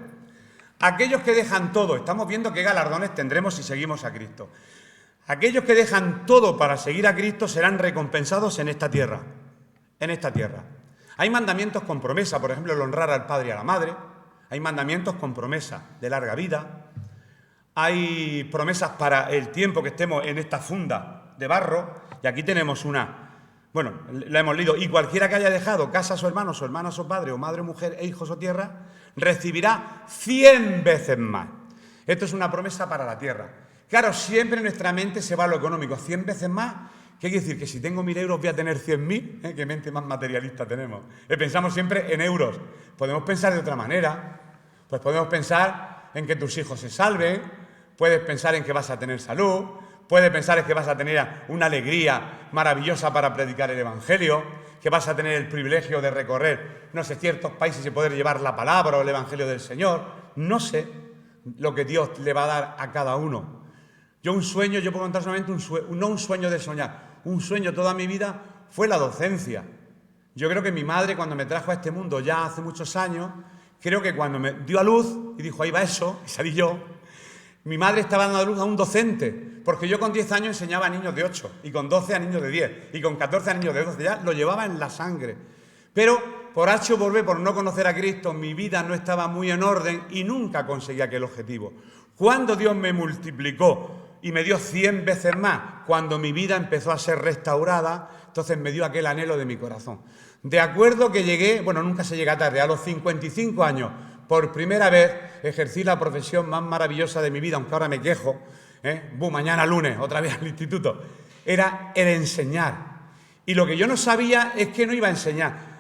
aquellos que dejan todo. Estamos viendo qué galardones tendremos si seguimos a Cristo. Aquellos que dejan todo para seguir a Cristo serán recompensados en esta tierra. En esta tierra. Hay mandamientos con promesa, por ejemplo, el honrar al padre y a la madre. Hay mandamientos con promesa de larga vida. Hay promesas para el tiempo que estemos en esta funda de barro. Y aquí tenemos una. Bueno, la hemos leído. Y cualquiera que haya dejado casa a su hermano, a su padre, o madre, o mujer, e hijos o tierra, recibirá 100 veces más. Esto es una promesa para la tierra. Claro, siempre en nuestra mente se va a lo económico. 100 veces más. ¿Qué quiere decir? Que si tengo 1.000 euros voy a tener 100.000. ¿Qué mente más materialista tenemos? Pensamos siempre en euros. Podemos pensar de otra manera. Pues podemos pensar en que tus hijos se salven. Puedes pensar en que vas a tener salud. Puedes pensar en que vas a tener una alegría maravillosa para predicar el Evangelio. Que vas a tener el privilegio de recorrer, no sé, ciertos países y poder llevar la palabra o el Evangelio del Señor. No sé lo que Dios le va a dar a cada uno. Yo puedo contar solamente no un sueño de soñar. Un sueño toda mi vida fue la docencia. Yo creo que mi madre, cuando me trajo a este mundo ya hace muchos años, creo que cuando me dio a luz y dijo, ahí va eso, y salí yo, mi madre estaba dando a luz a un docente, porque yo con 10 años enseñaba a niños de 8, y con 12 a niños de 10, y con 14 a niños de 12, ya lo llevaba en la sangre. Pero por H o por B, por no conocer a Cristo, mi vida no estaba muy en orden y nunca conseguí aquel objetivo. Cuando Dios me multiplicó y me dio 100 veces más, cuando mi vida empezó a ser restaurada, entonces me dio aquel anhelo de mi corazón. De acuerdo que llegué, bueno, nunca se llega tarde, a los 55 años, por primera vez ejercí la profesión más maravillosa de mi vida, aunque ahora me quejo, mañana lunes, otra vez al instituto, era el enseñar. Y lo que yo no sabía es que no iba a enseñar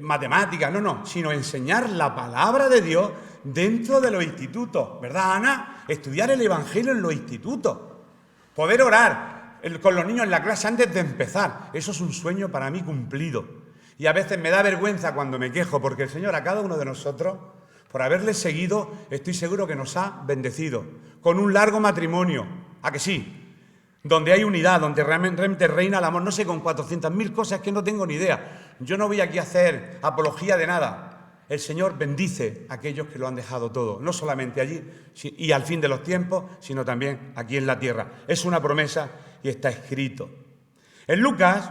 matemáticas, no, sino enseñar la palabra de Dios dentro de los institutos, ¿verdad, Ana? Estudiar el Evangelio en los institutos, poder orar con los niños en la clase antes de empezar, eso es un sueño para mí cumplido. Y a veces me da vergüenza cuando me quejo, porque el Señor a cada uno de nosotros, por haberle seguido, estoy seguro que nos ha bendecido, con un largo matrimonio, ¿a que sí? Donde hay unidad, donde realmente reina el amor, no sé, con 400.000 cosas que no tengo ni idea. Yo no voy aquí a hacer apología de nada. El Señor bendice a aquellos que lo han dejado todo, no solamente allí y al fin de los tiempos, sino también aquí en la tierra. Es una promesa y está escrito. En Lucas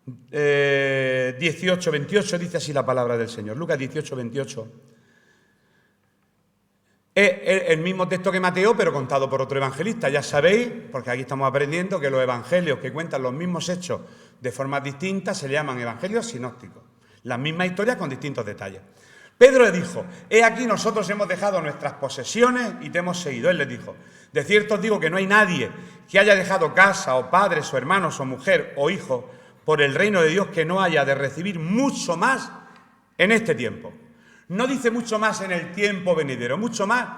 18, 28 dice así la palabra del Señor. Lucas 18, 28. Es el mismo texto que Mateo, pero contado por otro evangelista. Ya sabéis, porque aquí estamos aprendiendo, que los evangelios que cuentan los mismos hechos de formas distintas se le llaman evangelios sinópticos. Las mismas historias con distintos detalles. Pedro le dijo, he aquí nosotros hemos dejado nuestras posesiones y te hemos seguido. Él les dijo, de cierto os digo que no hay nadie que haya dejado casa o padres o hermanos o mujer o hijos por el reino de Dios que no haya de recibir mucho más en este tiempo. No dice mucho más en el tiempo venidero, mucho más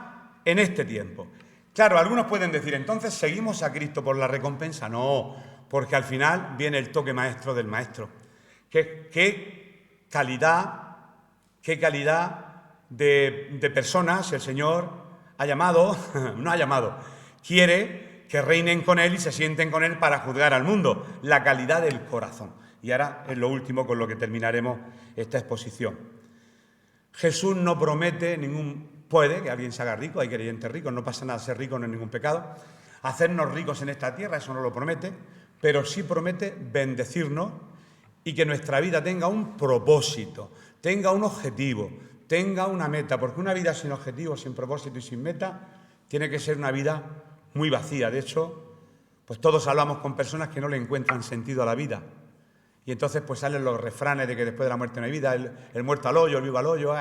en este tiempo. Claro, algunos pueden decir, entonces seguimos a Cristo por la recompensa. No, porque al final viene el toque maestro del maestro. ¿Qué calidad de personas el Señor ha llamado, no ha llamado, quiere que reinen con Él y se sienten con Él para juzgar al mundo? La calidad del corazón. Y ahora es lo último con lo que terminaremos esta exposición. Jesús no promete puede que alguien se haga rico, hay creyentes ricos, no pasa nada, ser rico no es ningún pecado. Hacernos ricos en esta tierra, eso no lo promete, pero sí promete bendecirnos y que nuestra vida tenga un propósito, tenga un objetivo, tenga una meta, porque una vida sin objetivo, sin propósito y sin meta tiene que ser una vida muy vacía. De hecho, pues todos hablamos con personas que no le encuentran sentido a la vida. Y entonces pues salen los refranes de que después de la muerte no hay vida, el muerto al hoyo, el vivo al hoyo,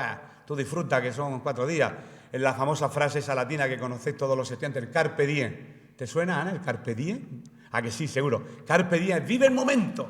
tú disfruta que son 4 días. En la famosa frase esa latina que conocéis todos los estudiantes, el carpe diem. ¿Te suena, Ana, el carpe diem? ¿A que sí, seguro? Carpe diem, vive el momento,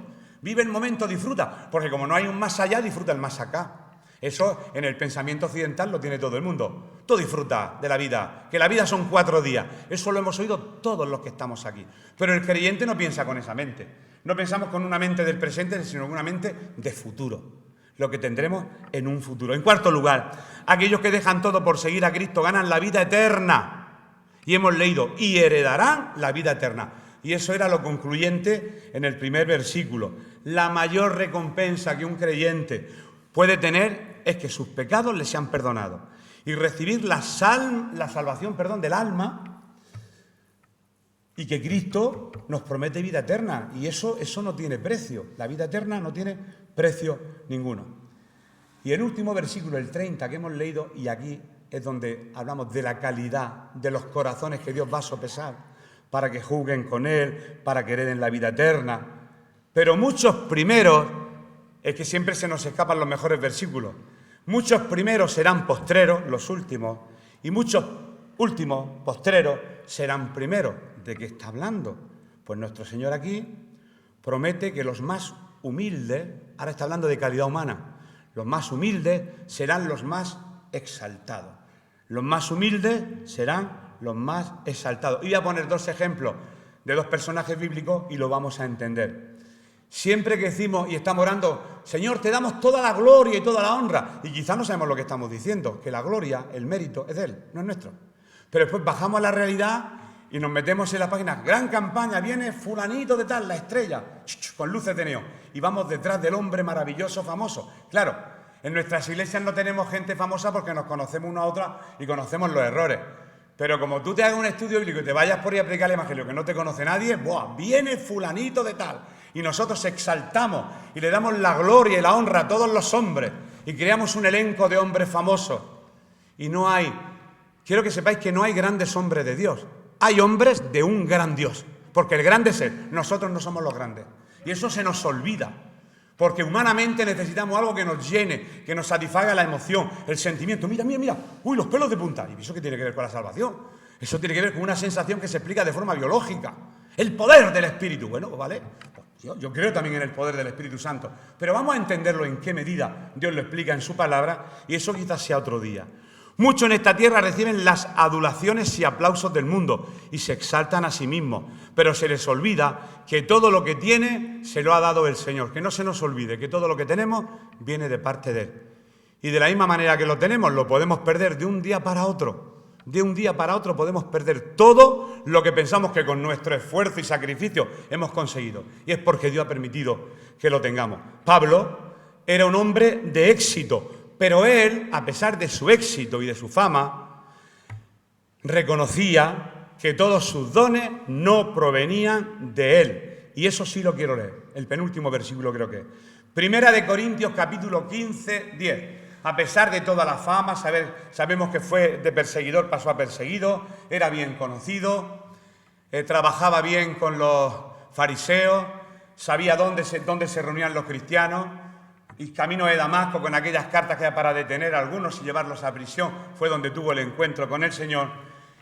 disfruta. Porque como no hay un más allá, disfruta el más acá. Eso en el pensamiento occidental lo tiene todo el mundo. Tú disfruta de la vida, que la vida son 4 días. Eso lo hemos oído todos los que estamos aquí. Pero el creyente no piensa con esa mente. No pensamos con una mente del presente, sino con una mente de futuro. Lo que tendremos en un futuro. En cuarto lugar, aquellos que dejan todo por seguir a Cristo ganan la vida eterna. Y hemos leído, y heredarán la vida eterna. Y eso era lo concluyente en el primer versículo. La mayor recompensa que un creyente puede tener es que sus pecados le sean perdonados y recibir la salvación del alma, y que Cristo nos promete vida eterna, y eso no tiene precio. La vida eterna no tiene precio ninguno. Y el último versículo, el 30 que hemos leído, y aquí es donde hablamos de la calidad de los corazones que Dios va a sopesar para que juzguen con Él, para que hereden la vida eterna. Pero muchos primeros, es que siempre se nos escapan los mejores versículos, muchos primeros serán postreros, los últimos, y muchos últimos, postreros, serán primeros. ¿De qué está hablando? Pues nuestro Señor aquí promete que los más humildes, ahora está hablando de calidad humana, los más humildes serán los más exaltados. Los más humildes serán los más exaltados. Y voy a poner 2 ejemplos de 2 personajes bíblicos y lo vamos a entender. Siempre que decimos y estamos orando, Señor, te damos toda la gloria y toda la honra, y quizás no sabemos lo que estamos diciendo, que la gloria, el mérito es de Él, no es nuestro. Pero después bajamos a la realidad y nos metemos en la página, gran campaña, viene fulanito de tal, la estrella, con luces de neón, y vamos detrás del hombre maravilloso, famoso. Claro, en nuestras iglesias no tenemos gente famosa porque nos conocemos una a otra y conocemos los errores. Pero como tú te hagas un estudio bíblico y te vayas por ahí a predicar el evangelio que no te conoce nadie, ¡buah! Viene fulanito de tal. y nosotros exaltamos y le damos la gloria y la honra a todos los hombres y creamos un elenco de hombres famosos. Y no hay, quiero que sepáis que no hay grandes hombres de Dios, hay hombres de un gran Dios, porque el grande es Él, nosotros no somos los grandes. Y eso se nos olvida, porque humanamente necesitamos algo que nos llene, que nos satisfaga la emoción, el sentimiento. Mira, mira, mira, uy, los pelos de punta. ¿Y eso qué tiene que ver con la salvación? Eso tiene que ver con una sensación que se explica de forma biológica. El poder del Espíritu. Bueno, vale, yo creo también en el poder del Espíritu Santo, pero vamos a entenderlo en qué medida Dios lo explica en su palabra, y eso quizás sea otro día. Muchos en esta tierra reciben las adulaciones y aplausos del mundo y se exaltan a sí mismos, pero se les olvida que todo lo que tiene se lo ha dado el Señor. Que no se nos olvide que todo lo que tenemos viene de parte de Él. Y de la misma manera que lo tenemos, lo podemos perder de un día para otro. De un día para otro podemos perder todo lo que pensamos que con nuestro esfuerzo y sacrificio hemos conseguido. Y es porque Dios ha permitido que lo tengamos. Pablo era un hombre de éxito, pero él, a pesar de su éxito y de su fama, reconocía que todos sus dones no provenían de él. Y eso sí lo quiero leer. El penúltimo versículo creo que es. Primera de Corintios, capítulo 15, 10. A pesar de toda la fama, sabemos que fue de perseguidor, pasó a perseguido, era bien conocido, trabajaba bien con los fariseos, sabía dónde se reunían los cristianos, y camino de Damasco con aquellas cartas que era para detener a algunos y llevarlos a prisión, fue donde tuvo el encuentro con el Señor,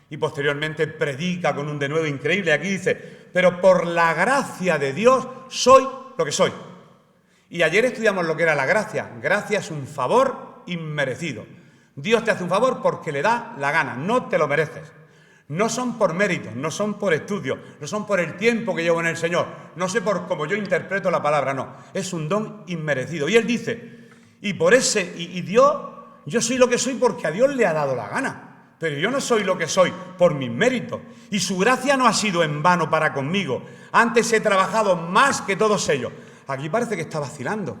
y posteriormente predica con un denuedo increíble. Aquí dice, pero por la gracia de Dios soy lo que soy. Y ayer estudiamos lo que era la gracia. Gracia es un favor inmerecido. Dios te hace un favor porque le da la gana, no te lo mereces. No son por méritos, no son por estudios, no son por el tiempo que llevo en el Señor, no sé por cómo yo interpreto la palabra, no. Es un don inmerecido. Y Él dice, y por ese, y Dios, yo soy lo que soy porque a Dios le ha dado la gana. Pero yo no soy lo que soy por mis méritos. Y su gracia no ha sido en vano para conmigo. Antes he trabajado más que todos ellos. Aquí parece que está vacilando,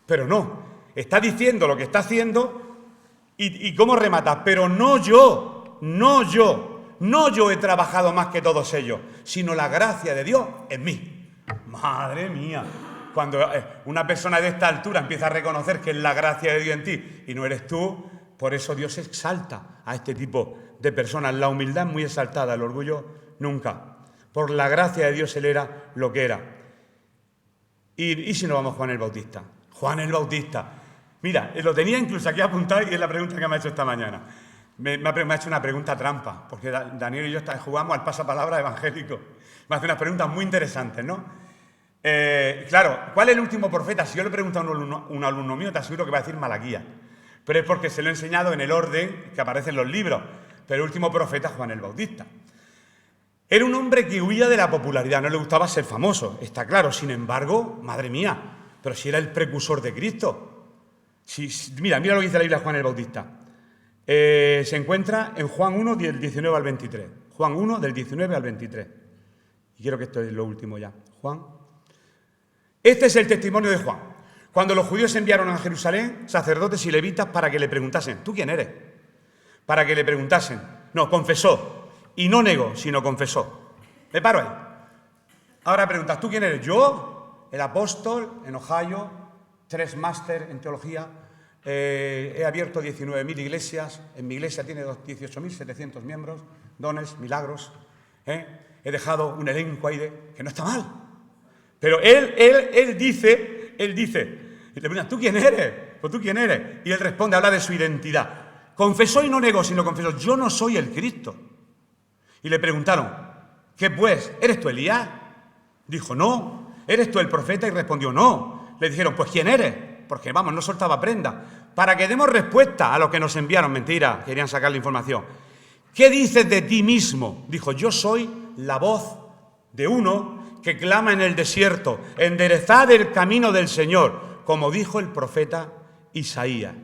pero no. Está diciendo lo que está haciendo y cómo remata. Pero no yo he trabajado más que todos ellos, sino la gracia de Dios en mí. Madre mía. Cuando una persona de esta altura empieza a reconocer que es la gracia de Dios en ti y no eres tú, por eso Dios exalta a este tipo de personas. La humildad es muy exaltada, el orgullo nunca. Por la gracia de Dios Él era lo que era. ¿Y si nos vamos a Juan el Bautista? Juan el Bautista. Mira, lo tenía incluso aquí apuntado y es la pregunta que me ha hecho esta mañana. Me ha hecho una pregunta trampa, porque Daniel y yo jugamos al pasapalabra evangélico. Me hace unas preguntas muy interesantes, ¿no? Claro, ¿cuál es el último profeta? Si yo le pregunto a un alumno mío, te aseguro que va a decir Malaquías. Pero es porque se lo he enseñado en el orden que aparece en los libros. Pero el último profeta es Juan el Bautista. Era un hombre que huía de la popularidad, no le gustaba ser famoso, está claro. Sin embargo, madre mía, pero si era el precursor de Cristo. Mira lo que dice la Biblia de Juan el Bautista. Se encuentra en Juan 1, del 19 al 23. Juan 1, del 19 al 23. Y quiero que esto es lo último ya. Juan. Este es el testimonio de Juan. Cuando los judíos enviaron a Jerusalén sacerdotes y levitas para que le preguntasen, ¿tú quién eres? Para que le preguntasen. No, confesó. Y no negó, sino confesó. Me paro ahí. Ahora preguntas, ¿tú quién eres? Yo, el apóstol en Ohio, 3 máster en teología, he abierto 19.000 iglesias, en mi iglesia tiene 18.700 miembros, dones, milagros, he dejado un elenco ahí que no está mal. Pero él dice, y le preguntan, ¿tú quién eres? Pues ¿tú quién eres? Y él responde, habla de su identidad. Confesó y no negó, sino confesó, yo no soy el Cristo. Y le preguntaron, ¿qué pues? ¿Eres tú Elías? Dijo, no. ¿Eres tú el profeta? Y respondió, no. Le dijeron, pues ¿quién eres? Porque, vamos, no soltaba prenda. Para que demos respuesta a los que nos enviaron. Mentira, querían sacar la información. ¿Qué dices de ti mismo? Dijo, yo soy la voz de uno que clama en el desierto. Enderezad el camino del Señor, como dijo el profeta Isaías.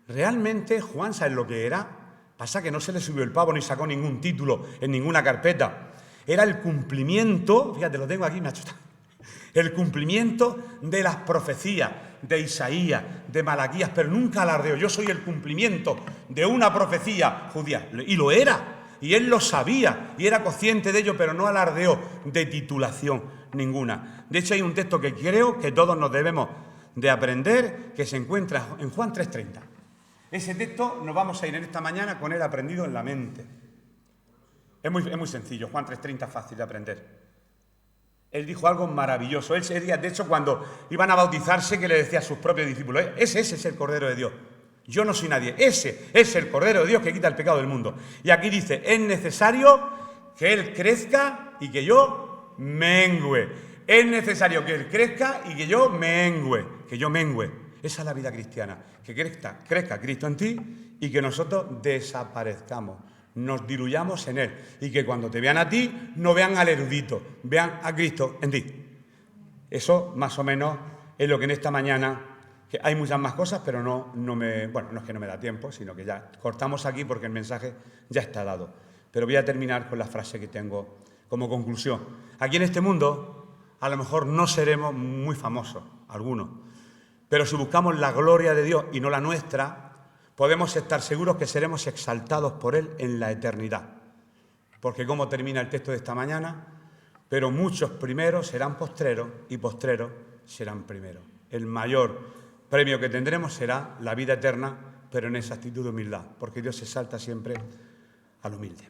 Realmente, Juan, ¿sabes lo que era? Pasa que no se le subió el pavo ni sacó ningún título en ninguna carpeta. Era el cumplimiento, fíjate, lo tengo aquí, me ha chutado, el cumplimiento de las profecías de Isaías, de Malaquías, pero nunca alardeó. Yo soy el cumplimiento de una profecía judía. Y lo era. y él lo sabía y era consciente de ello, pero no alardeó de titulación ninguna. De hecho, hay un texto que creo que todos nos debemos de aprender, que se encuentra en Juan 3:30. Ese texto nos vamos a ir en esta mañana con él aprendido en la mente. Es muy sencillo, Juan 3:30 es fácil de aprender. Él dijo algo maravilloso. Él sería, de hecho, cuando iban a bautizarse, que le decía a sus propios discípulos, ese es el Cordero de Dios. Yo no soy nadie. Ese es el Cordero de Dios que quita el pecado del mundo. Y aquí dice, es necesario que Él crezca y que yo mengüe. Es necesario que Él crezca y que yo mengüe. Que yo mengüe. Esa es la vida cristiana. Que crezca Cristo en ti y que nosotros desaparezcamos. Nos diluyamos en Él y que cuando te vean a ti no vean al erudito, vean a Cristo en ti. Eso más o menos es lo que en esta mañana, que hay muchas más cosas, pero no es que no me da tiempo, sino que ya cortamos aquí porque el mensaje ya está dado. Pero voy a terminar con la frase que tengo como conclusión. Aquí en este mundo a lo mejor no seremos muy famosos, algunos, pero si buscamos la gloria de Dios y no la nuestra, podemos estar seguros que seremos exaltados por Él en la eternidad. Porque como termina el texto de esta mañana, pero muchos primeros serán postreros y postreros serán primeros. El mayor premio que tendremos será la vida eterna, pero en esa actitud de humildad, porque Dios exalta siempre al humilde.